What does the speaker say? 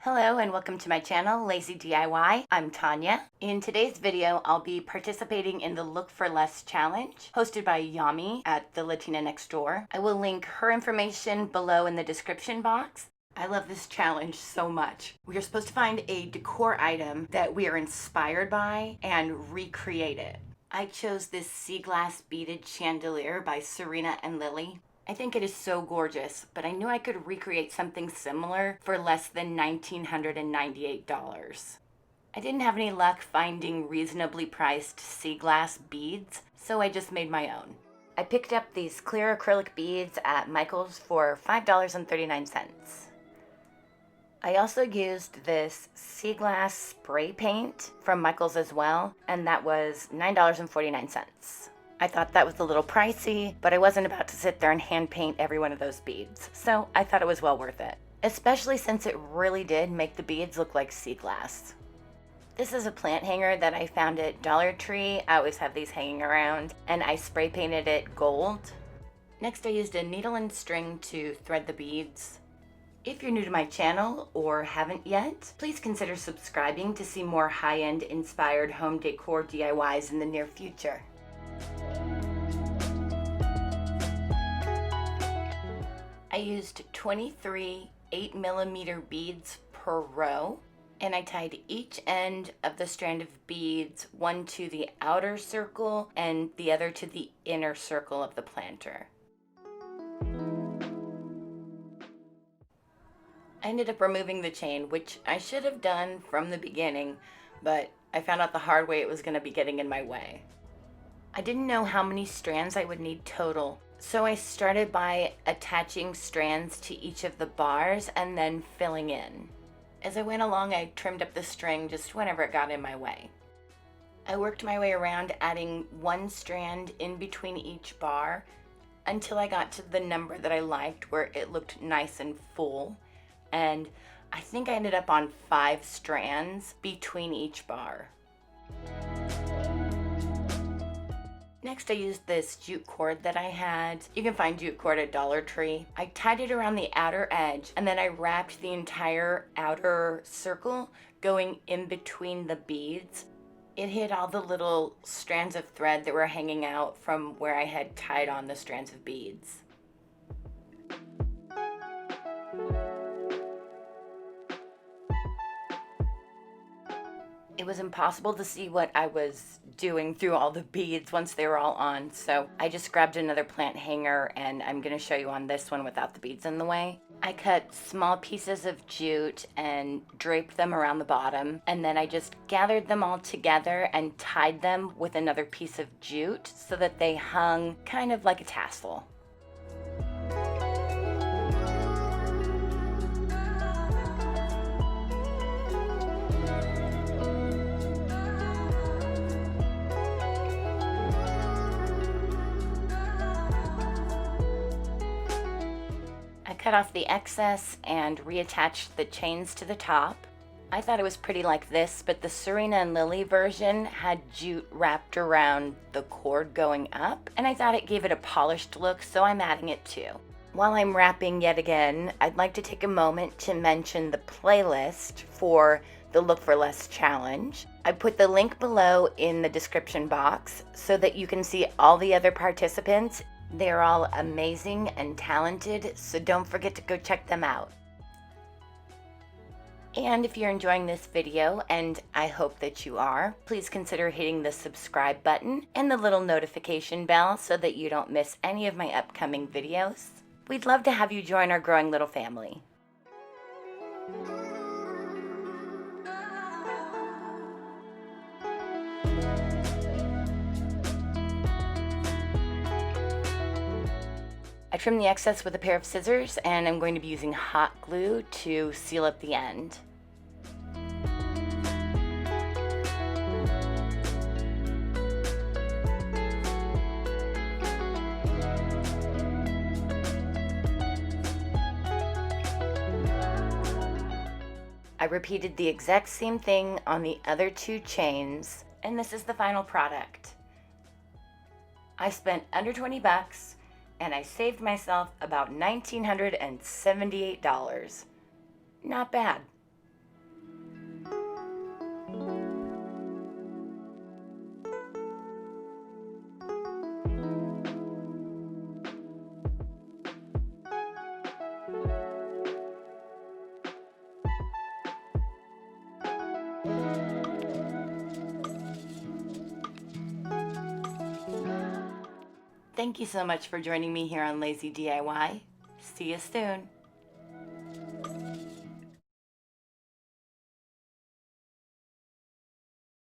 Hello and welcome to my channel, Lazy DIY. I'm Tanya. In today's video, I'll be participating in the Look for Less challenge hosted by Yami at the Latina Next Door. I will link her information below in the description box. I love this challenge so much. We are supposed to find a decor item that we are inspired by and recreate it. I chose this sea glass beaded chandelier by Serena Lily. I think it is so gorgeous, but I knew I could recreate something similar for less than $1,998. I didn't have any luck finding reasonably priced sea glass beads, so I just made my own. I picked up these clear acrylic beads at Michael's for $5.39. I also used this sea glass spray paint from Michael's as well, and that was $9.49. I thought that was a little pricey, but I wasn't about to sit there and hand paint every one of those beads, so I thought it was well worth it, especially since it really did make the beads look like sea glass. This is a plant hanger that I found at Dollar Tree. I always have these hanging around, and I spray painted it gold. Next, I used a needle and string to thread the beads. If you're new to my channel or haven't yet, please consider subscribing to see more high-end inspired home decor DIYs in the near future. I used 23 8mm beads per row, and I tied each end of the strand of beads, one to the outer circle and the other to the inner circle of the planter. I ended up removing the chain, which I should have done from the beginning, but I found out the hard way it was going to be getting in my way. I didn't know how many strands I would need total, so I started by attaching strands to each of the bars and then filling in. As I went along, I trimmed up the string just whenever it got in my way. I worked my way around, adding one strand in between each bar until I got to the number that I liked, where it looked nice and full, and I think I ended up on 5 strands between each bar. Next, I used this jute cord that I had. You can find jute cord at Dollar Tree. I tied it around the outer edge, and then I wrapped the entire outer circle going in between the beads. It hid all the little strands of thread that were hanging out from where I had tied on the strands of beads. It was impossible to see what I was doing through all the beads once they were all on, so I just grabbed another plant hanger, and I'm going to show you on this one without the beads in the way. I cut small pieces of jute and draped them around the bottom, and then I just gathered them all together and tied them with another piece of jute so that they hung kind of like a tassel. Cut off the excess and reattached the chains to the top. I thought it was pretty like this, but the Serena Lily version had jute wrapped around the cord going up, and I thought it gave it a polished look, so I'm adding it too. While I'm wrapping yet again, I'd like to take a moment to mention the playlist for the Look for Less challenge. I put the link below in the description box so that you can see all the other participants. They're all amazing and talented, so don't forget to go check them out. And if you're enjoying this video, and I hope that you are, please consider hitting the subscribe button and the little notification bell so that you don't miss any of my upcoming videos. We'd love to have you join our growing little family. I trimmed the excess with a pair of scissors, and I'm going to be using hot glue to seal up the end. I repeated the exact same thing on the other 2 chains, and this is the final product. I spent under 20 bucks, and I saved myself about $1,978. Not bad. Thank you so much for joining me here on Lazy DIY. See you soon.